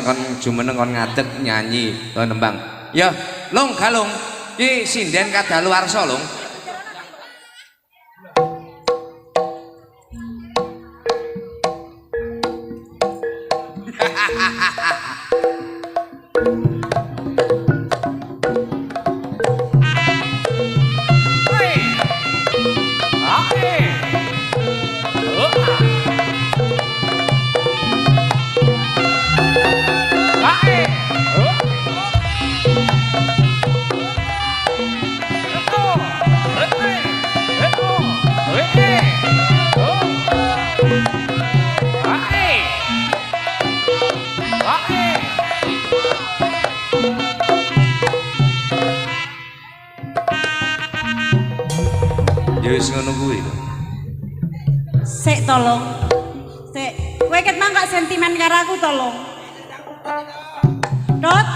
kon jumeneng kon ngadeg nyanyi nembang. Ya, Long Galung. Iki sinden kadaluwarsa, Long. Ya wis ngono kuwi lho. Sik tolong. Sik, kowe ket mang gak sentimen karo aku tolong. Dot.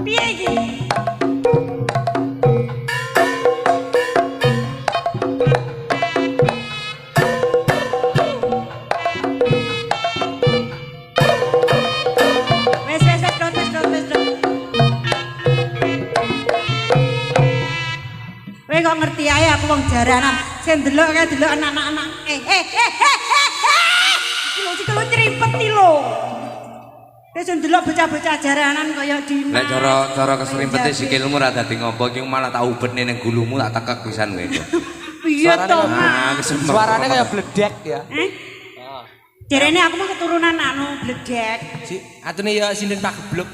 Piye iki? Kok ngerti ae aku wong jaranan sing ndelok kae delok anak-anak iki lho iki lho nyripet iki lho wis ndelok bocah-bocah jaranan kaya di Lek cara keserimpete sikilmu ra dadi ngopo iki malah tak ubetne ning gulumu tak tekek pisan kowe kok. Piye to Mas? Suarane kaya bledek ya. Jarene aku mah keturunan anu bledek. Atune ya sinden Pak Geblok.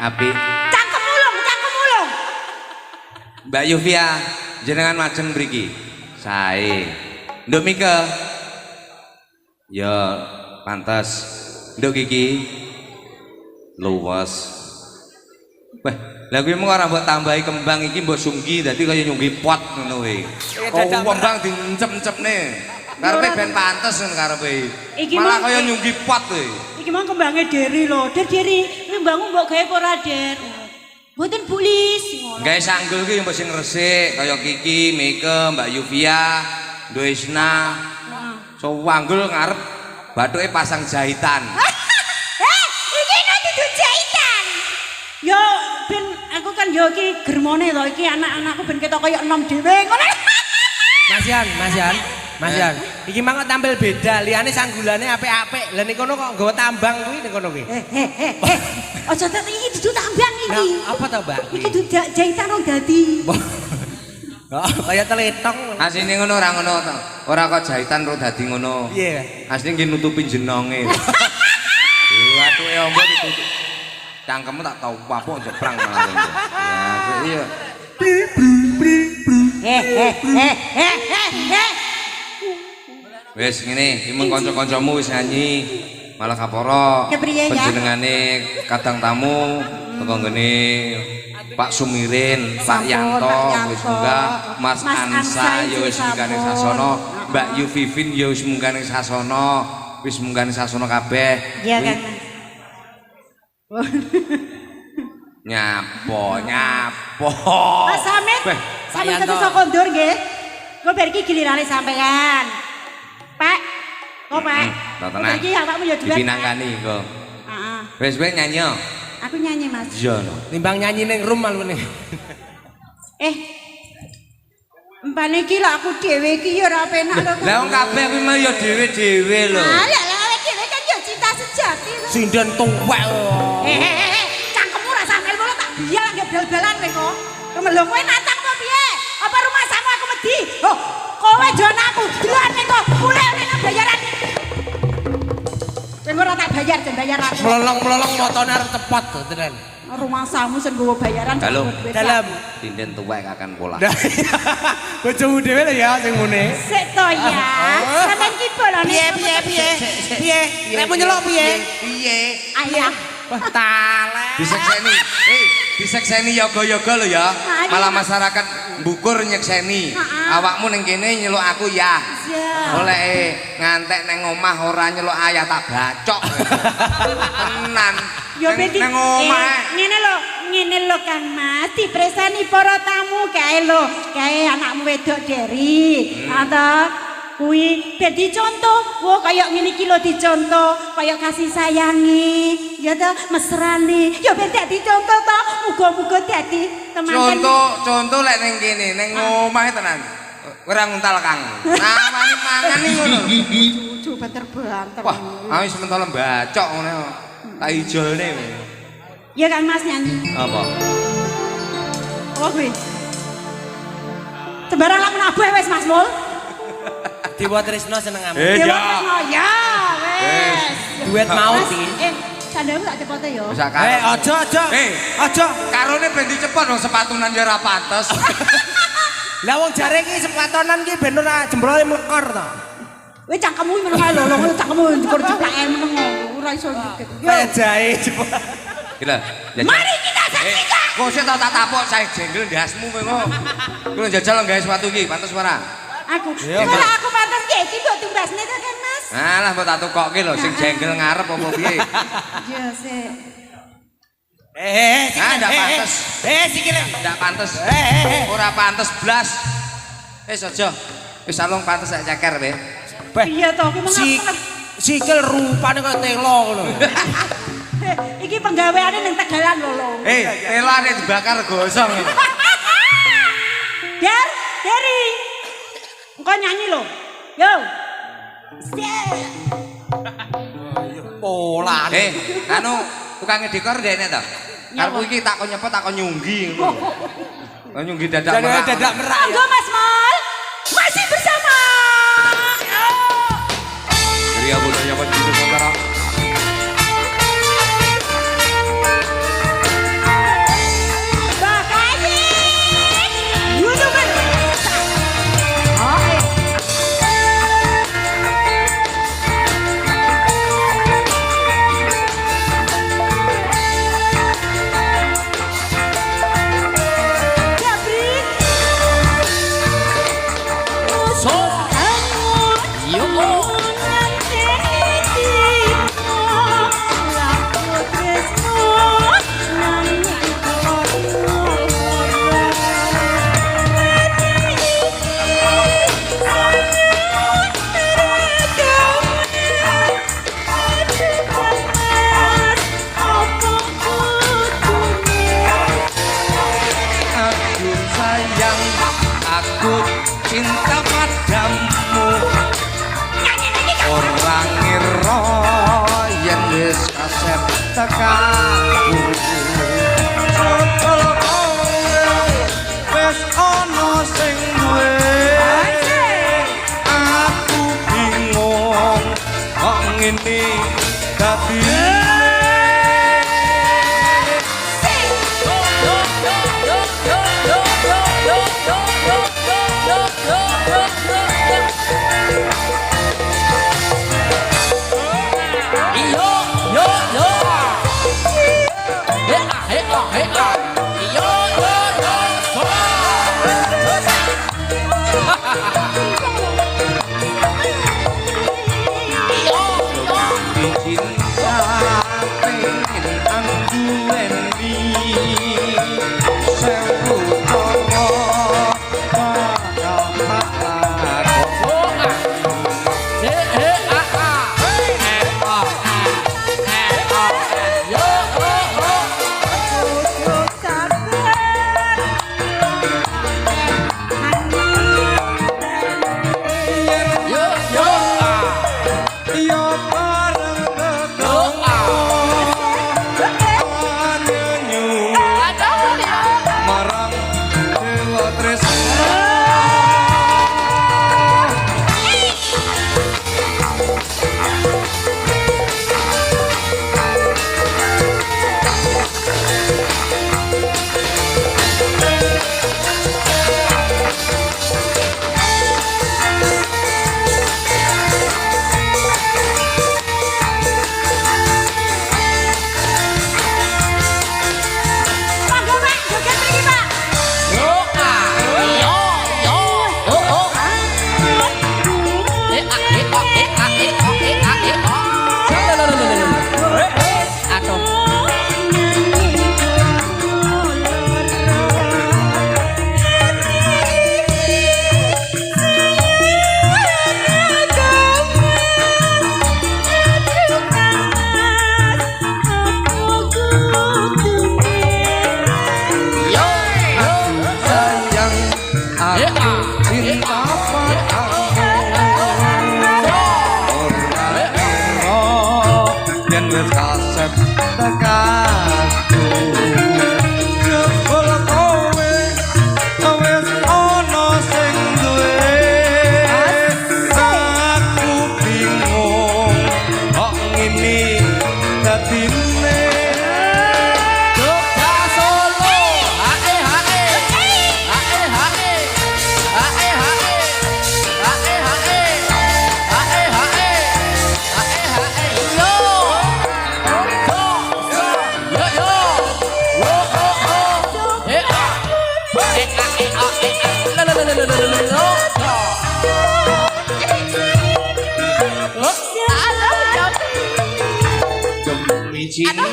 Apik. Cangkem ulung. Mbak Yuvia, jenengan majeng mriki. Sae. Nduk Mike. Ya pantes. Nduk iki luwes. Wah, lha kuwi mung ora mbok tambahi kembang iki mbok sunggi dadi kaya nyunggi pot ngono kuwi. Oh, kembang diencep-encepne. Karepe ben pantes ngono karepe. Malah kaya nyunggi pot kuwi. Iki mah kembange Deri lho. Deri kembangmu mbok gawe apa ora, Der? Mboten bulis ngono. Gawe sanggul ki mbok sing resik kaya Kiki, Mike, Mbak Yuvia, Doisna. So wanggul ngarep bathuke pasang jahitan. Iki dudu jahitan. Yo ben aku kan yo iki germone to iki anak-anakku ben ketok kaya enom dhewe ngono. Mas Yan. Iki mang kok tampil beda, liyane sanggulane apik-apik. Lah ning kono kok nggawa tambang kuwi ning kono kuwi. Aja tak iki dudu tambang iki. Nah, apa to, Mbak? Iki dudu jahitan wong dadi. Oh, kaya teletong. Asline ngono ora ngono to. Ora kok jahitan ro dadi ngono. Piye? Asline nggih nutupi jenenge. Wathuke ombo ditutup. Cangkemmu tak tau papuk jeprang malah. Ya, iya. Wis ngene, iki mung kanca-kancamu wis nyanyi. Malah kaporo. Panjenengane kadang tamu teko ngene Pak Sumirin, Pak Yanto wis munggah, Mas Ansa ya wis munggane sasono, Mbak Yu Vivin ya wis munggane sasono, wis munggane sasono kabeh. Iya kan. Nyapo. Mas Samit. Samit satu kondur nggih. Kok bar iki gilirane sampean. Pak. Kok Pak? Tenang. Iki awakmu ya duwe. Dipinangkani kok. Heeh. Wis kowe nyanyi. Aku nyanyi Mas. Iya no. Timbang nyanyi ning room malu ning. Mbane iki lak aku dhewe iki ya ora penak lho. Lah wong kabeh kuwi mah ya dhewe-dhewe lho. Lah awake dhewe kan ya cinta sejati. Sinden tuwek. Cangkemmu ra sampe ngono tak biar nggih bal-balan kowe kok. Lho kowe natang kok piye? Apa rumah sama aku wedi? Oh, kowe jon aku. Deloan kok mulai nek bayaran. Kowe ora tak bayar jen bayar aku. Melolong-melolong motone arep tepat to tenan. Rumah samu sing nggowo bayaran. Dalam Sinden tuwek akan pola. Bojomu dhewe lho ya sing ngene. Sik to ya. Sampeyan ki bolane. Piye? Nek mau nyelok piye? Ayah. Wah, talek. Disekseni. Disekseni yoga-yoga lho ya. Malah masyarakat mbukur nyekseni. Awakmu ning kene nyeluk aku ya. Oleh ngantek neng omah ora nyeluk ayah tak bacok. Tenan. Yo beti. Neng omah. Ngene lho, ngene lho Kang Mas, dipresani para tamu kae lho, kae anakmu wedok Deri. Ata kuwi ben dicontoh. Wah kaya ngene iki lho dicontoh, kaya kasih sayangi, ya ta mesrane. Ya ben dadi contoh to, muga-muga dadi teman. Contoh lek ning kene, ning omahe tenan. Ora nguntal Kang. Namane mangan iki ngono. Coba terbanter. Wah, awis mentol mbacok ngono. Tak ijolne. Ya Kang Mas nyanyi. Apa? Oh kuwi. Sembarang lak menabuh wis Mas Mul. Dewa Trisno seneng amu. Dewa Tresno ya wis. Duet mau iki. Sandalmu tak cepote ya. Bisa karo. Aja. Aja. Karone ben dicepot dong sepatunan ya ora pantes. Lah wong jare iki sepatonan iki ben ora jembrole mlekor to. Wis cangkemmu meneng ae lho, cangkemmu dikur ceplake meneng ora iso dikit. Kayak jahe jebol. Gila. Mari kita saksikan. Kok sik tak tapok sae jenggel ndasmu kowe. Kowe njajal gawe sepatu iki, pantes ora? Aku. Kalau aku pantes nggih iki mbok tumbasne to Kang Mas. Alah mbok tak tukokke lho sing jenggel ngarep apa piye. Ya sik. Ndak pantes. Sikile. Ndak pantes. Ora pantes blas. Aja. Wis alung pantes sak ceker kowe. Iya to, aku mengapa. Sikil rupane kaya telo ngono. Iki penggaweane ning Tegalan lho. Telane dibakar gosong. Deri. Engko nyanyi lho. Yo. Pola. Anu tukang dekor ndekne to. Karepku iki tak kon nyepot tak kon nyunggi ngono. Kon nyunggi dadak merak. Dadak merak. Monggo Mas Mol. Masih bersama. Ria budaya pendidik Nusantara. Aku cinta padamu. Orang ngira yen wis kasep tekaku. Jebul kowe wis ana sing duwe. Aku bingung kok ngene dadine. aku cinta padamu ora kira yen wis kasep tekadku jebul kowe wis ana sing duwe aku bingung kok ngene dadine demi cinta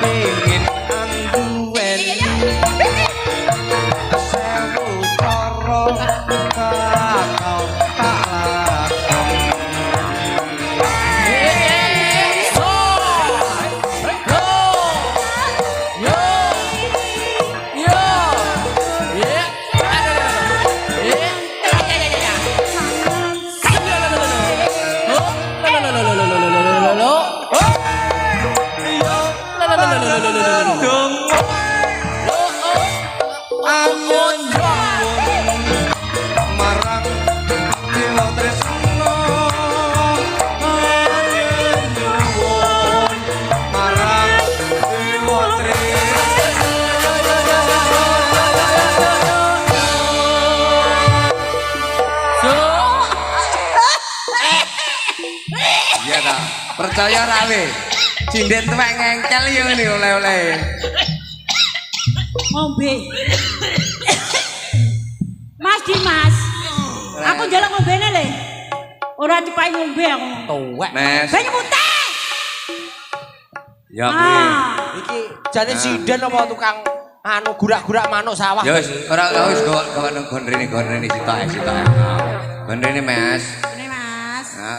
pengen anduweni sewu cara kakau tak lakon percaya rawe cinden tuwek ngengkel yo ngene oleh-oleh ngombe Mas Dimas aku njaluk ngombene le ora dipai ngombe aku tuwek Mas banyu putih ya kuwi iki jane sinden apa tukang anu gurak-gurak manuk sawah ya wis ora wis gon rene sitok sitok gon rene Mas